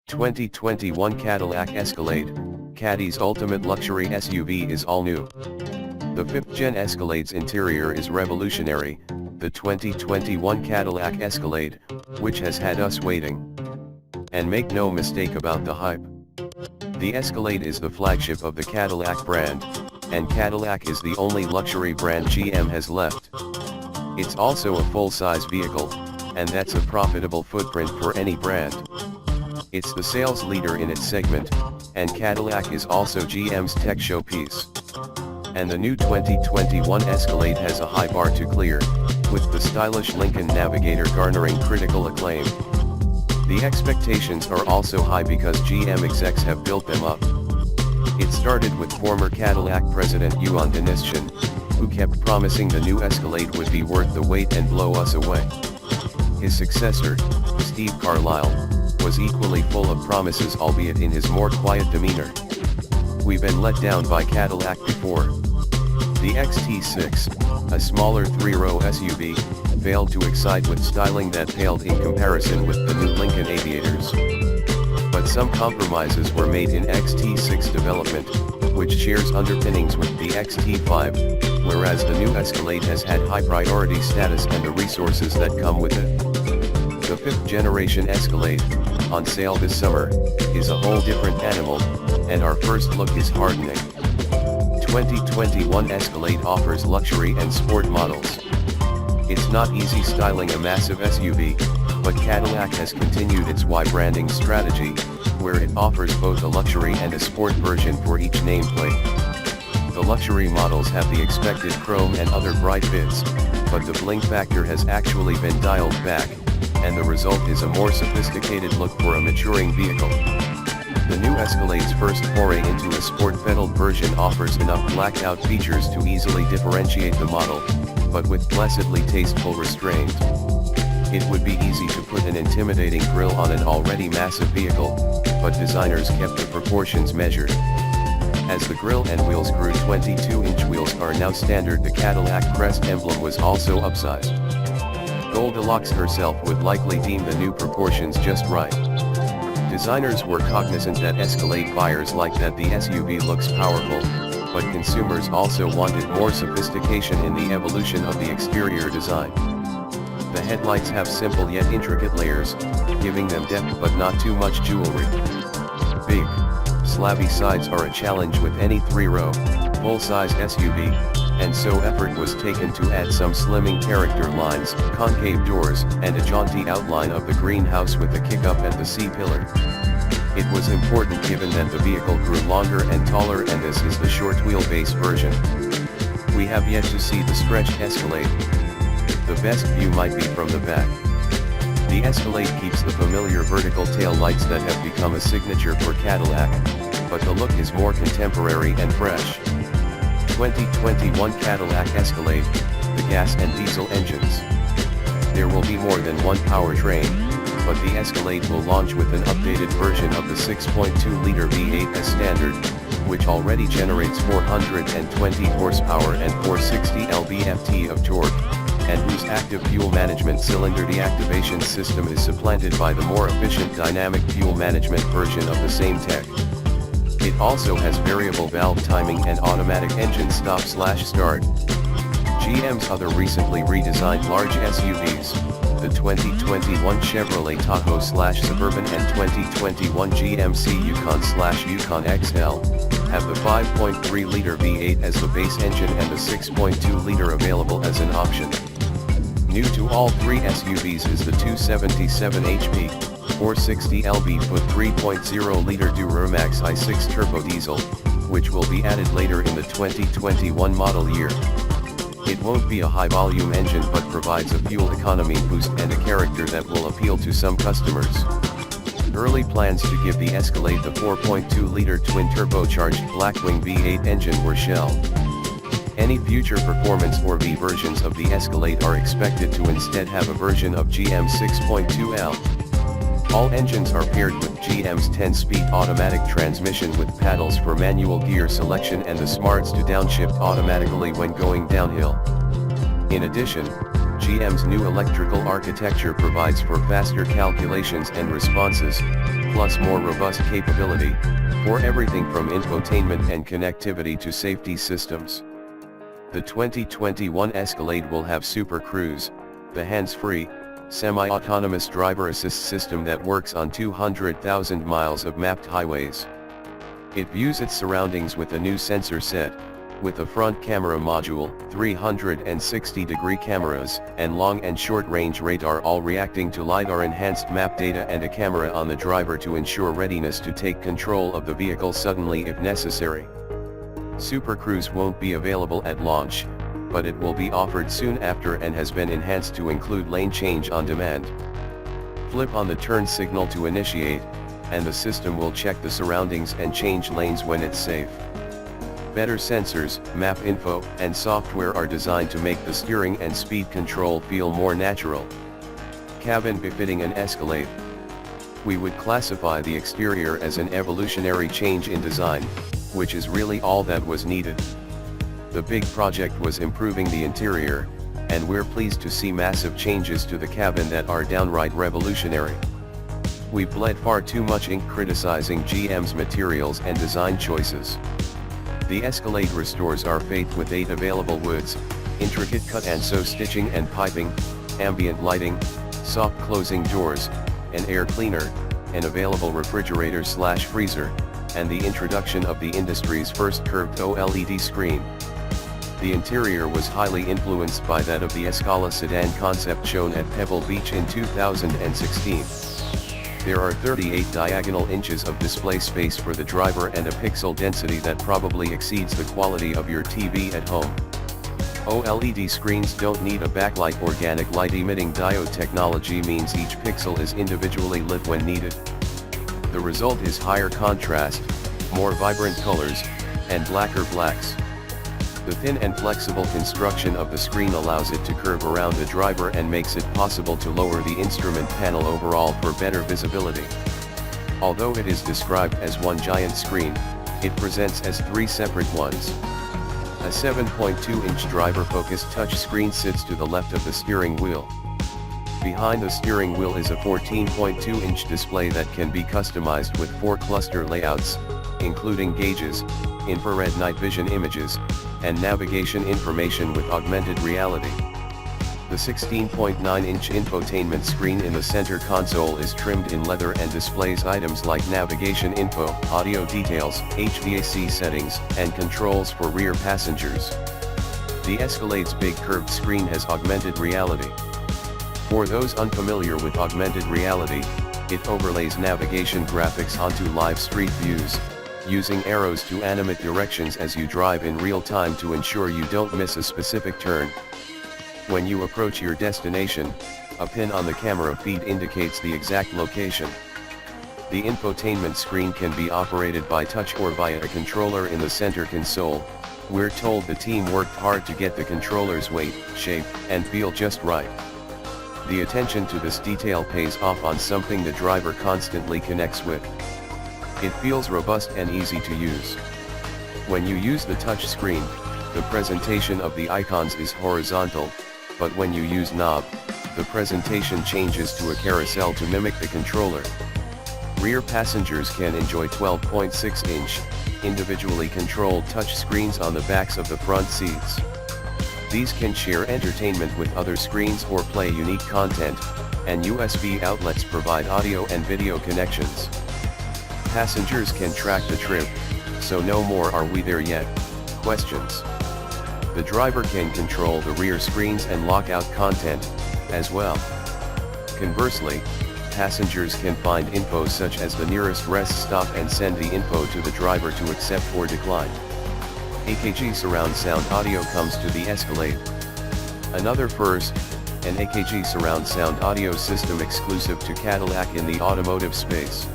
2021 Cadillac Escalade, Caddy's ultimate luxury SUV is all new. The 5th-gen Escalade's interior is revolutionary, the 2021 Cadillac Escalade, which has had us waiting. And make no mistake about the hype. The Escalade is the flagship of the Cadillac brand, and Cadillac is the only luxury brand GM has left. It's also a full-size vehicle, and that's a profitable footprint for any brand. It's the sales leader in its segment, and Cadillac is also GM's tech showpiece. And the new 2021 Escalade has a high bar to clear, with the stylish Lincoln Navigator garnering critical acclaim. The expectations are also high because GM execs have built them up. It started with former Cadillac president Yuan Denishian, who kept promising the new Escalade would be worth the wait and blow us away. His successor, Steve Carlisle, was equally full of promises, albeit in his more quiet demeanor. We've been let down by Cadillac before. The XT6, a smaller 3-row SUV, failed to excite with styling that paled in comparison with the new Lincoln Aviators. But some compromises were made in XT6 development, which shares underpinnings with the XT5, whereas the new Escalade has had high priority status and the resources that come with it. The 5th generation Escalade, on sale this summer, is a whole different animal, and our first look is heartening. 2021 Escalade offers luxury and sport models. It's not easy styling a massive SUV, but Cadillac has continued its Y branding strategy, where it offers both a luxury and a sport version for each nameplate. The luxury models have the expected chrome and other bright bits, but the bling factor has actually been dialed back, and the result is a more sophisticated look for a maturing vehicle. The new Escalade's first foray into a Sport-fettled version offers enough blacked-out features to easily differentiate the model, but with blessedly tasteful restraint. It would be easy to put an intimidating grille on an already massive vehicle, but designers kept the proportions measured. As the grille and wheels grew, 22-inch wheels are now standard. The Cadillac Crest emblem was also upsized. Goldilocks herself would likely deem the new proportions just right. Designers were cognizant that Escalade buyers like that the SUV looks powerful, but consumers also wanted more sophistication in the evolution of the exterior design. The headlights have simple yet intricate layers, giving them depth but not too much jewelry. Big, slabby sides are a challenge with any 3-row, full-size SUV, and so effort was taken to add some slimming character lines, concave doors, and a jaunty outline of the greenhouse with the kick-up at the C-pillar. It was important given that the vehicle grew longer and taller, and this is the short wheelbase version. We have yet to see the stretched Escalade. The best view might be from the back. The Escalade keeps the familiar vertical tail lights that have become a signature for Cadillac, but the look is more contemporary and fresh. 2021 Cadillac Escalade, the gas and diesel engines. There will be more than one powertrain, but the Escalade will launch with an updated version of the 6.2-liter V8 as standard, which already generates 420 horsepower and 460 lb-ft of torque, and whose active fuel management cylinder deactivation system is supplanted by the more efficient dynamic fuel management version of the same tech. It also has variable valve timing and automatic engine stop/start. GM's other recently redesigned large SUVs, the 2021 Chevrolet Tahoe/Suburban and 2021 GMC Yukon/Yukon XL, have the 5.3-liter V8 as the base engine and the 6.2-liter available as an option. New to all three SUVs is the 277 HP, 460 lb-ft 3.0-liter Duramax i6 turbo diesel, which will be added later in the 2021 model year. It won't be a high-volume engine but provides a fuel economy boost and a character that will appeal to some customers. Early plans to give the Escalade the 4.2-liter twin-turbocharged Blackwing V8 engine were shelved. Any future performance or V versions of the Escalade are expected to instead have a version of GM 6.2L. All engines are paired with GM's 10-speed automatic transmission with paddles for manual gear selection and the smarts to downshift automatically when going downhill. In addition, GM's new electrical architecture provides for faster calculations and responses, plus more robust capability, for everything from infotainment and connectivity to safety systems. The 2021 Escalade will have Super Cruise, the hands-free, semi-autonomous driver assist system that works on 200,000 miles of mapped highways. It views its surroundings with a new sensor set, with a front camera module, 360-degree cameras, and long and short-range radar, all reacting to LiDAR-enhanced map data, and a camera on the driver to ensure readiness to take control of the vehicle suddenly if necessary. Super Cruise won't be available at launch, but it will be offered soon after and has been enhanced to include lane change on demand. Flip on the turn signal to initiate, and the system will check the surroundings and change lanes when it's safe. Better sensors, map info, and software are designed to make the steering and speed control feel more natural. Cabin befitting an Escalade. We would classify the exterior as an evolutionary change in design, which is really all that was needed. The big project was improving the interior, and we're pleased to see massive changes to the cabin that are downright revolutionary. We've bled far too much ink criticizing GM's materials and design choices. The Escalade restores our faith with 8 available woods, intricate cut and sew stitching and piping, ambient lighting, soft closing doors, an air cleaner, an available refrigerator/freezer, and the introduction of the industry's first curved OLED screen. The interior was highly influenced by that of the Escalade sedan concept shown at Pebble Beach in 2016. There are 38 diagonal inches of display space for the driver and a pixel density that probably exceeds the quality of your TV at home. OLED screens don't need a backlight. Organic light emitting diode technology means each pixel is individually lit when needed. The result is higher contrast, more vibrant colors, and blacker blacks. The thin and flexible construction of the screen allows it to curve around the driver and makes it possible to lower the instrument panel overall for better visibility. Although it is described as one giant screen, it presents as 3 separate ones. A 7.2-inch driver-focused touchscreen sits to the left of the steering wheel. Behind the steering wheel is a 14.2-inch display that can be customized with 4 cluster layouts, including gauges, infrared night vision images, and navigation information with augmented reality. The 16.9-inch infotainment screen in the center console is trimmed in leather and displays items like navigation info, audio details, HVAC settings, and controls for rear passengers. The Escalade's big curved screen has augmented reality. For those unfamiliar with augmented reality, it overlays navigation graphics onto live street views, using arrows to animate directions as you drive in real time to ensure you don't miss a specific turn. When you approach your destination, a pin on the camera feed indicates the exact location. The infotainment screen can be operated by touch or via a controller in the center console. We're told the team worked hard to get the controller's weight, shape, and feel just right. The attention to this detail pays off on something the driver constantly connects with. It feels robust and easy to use. When you use the touch screen, the presentation of the icons is horizontal, but when you use knob, the presentation changes to a carousel to mimic the controller. Rear passengers can enjoy 12.6-inch, individually controlled touch screens on the backs of the front seats. These can share entertainment with other screens or play unique content, and USB outlets provide audio and video connections. Passengers can track the trip, so no more "are we there yet?" questions. The driver can control the rear screens and lock out content, as well. Conversely, passengers can find info such as the nearest rest stop and send the info to the driver to accept or decline. AKG surround sound audio comes to the Escalade. Another first, an AKG surround sound audio system exclusive to Cadillac in the automotive space.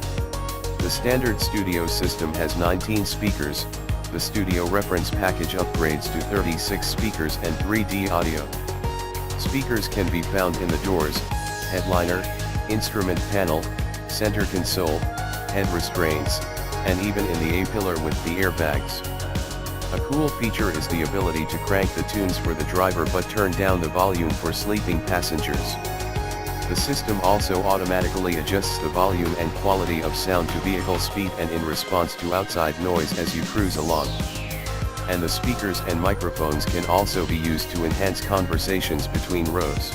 The standard studio system has 19 speakers, the studio reference package upgrades to 36 speakers and 3D audio. Speakers can be found in the doors, headliner, instrument panel, center console, head restraints, and even in the A-pillar with the airbags. A cool feature is the ability to crank the tunes for the driver but turn down the volume for sleeping passengers. The system also automatically adjusts the volume and quality of sound to vehicle speed and in response to outside noise as you cruise along. And the speakers and microphones can also be used to enhance conversations between rows.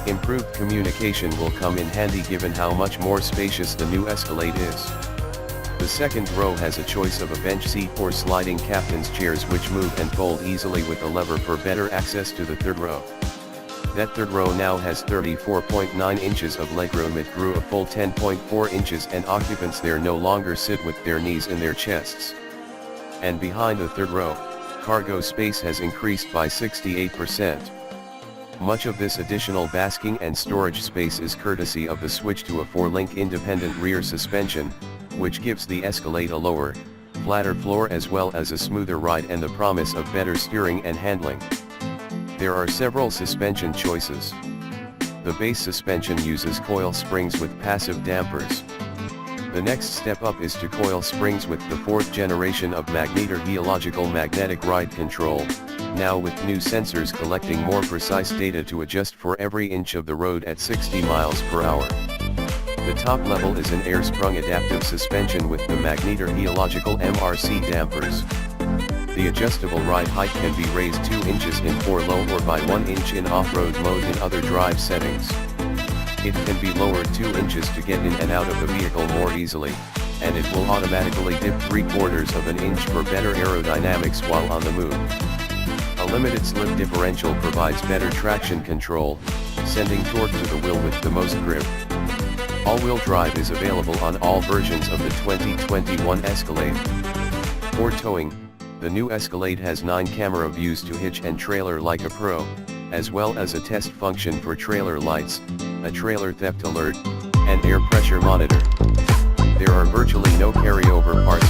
Improved communication will come in handy given how much more spacious the new Escalade is. The second row has a choice of a bench seat or sliding captain's chairs which move and fold easily with a lever for better access to the third row. That third row now has 34.9 inches of legroom. It grew a full 10.4 inches and occupants there no longer sit with their knees in their chests. And behind the third row, cargo space has increased by 68%. Much of this additional basking and storage space is courtesy of the switch to a 4-link independent rear suspension, which gives the Escalade a lower, flatter floor as well as a smoother ride and the promise of better steering and handling. There are several suspension choices. The base suspension uses coil springs with passive dampers. The next step up is to coil springs with the 4th generation of magnetor-geological magnetic ride control, now with new sensors collecting more precise data to adjust for every inch of the road at 60 miles per hour. The top level is an air-sprung adaptive suspension with the magnetor-geological MRC dampers. The adjustable ride height can be raised 2 inches in 4 low or by 1 inch in off-road mode in other drive settings. It can be lowered 2 inches to get in and out of the vehicle more easily, and it will automatically dip 3/4 of an inch for better aerodynamics while on the move. A limited slip differential provides better traction control, sending torque to the wheel with the most grip. All-wheel drive is available on all versions of the 2021 Escalade. For towing, the new Escalade has 9 camera views to hitch and trailer like a pro, as well as a test function for trailer lights, a trailer theft alert, and air pressure monitor. There are virtually no carryover parts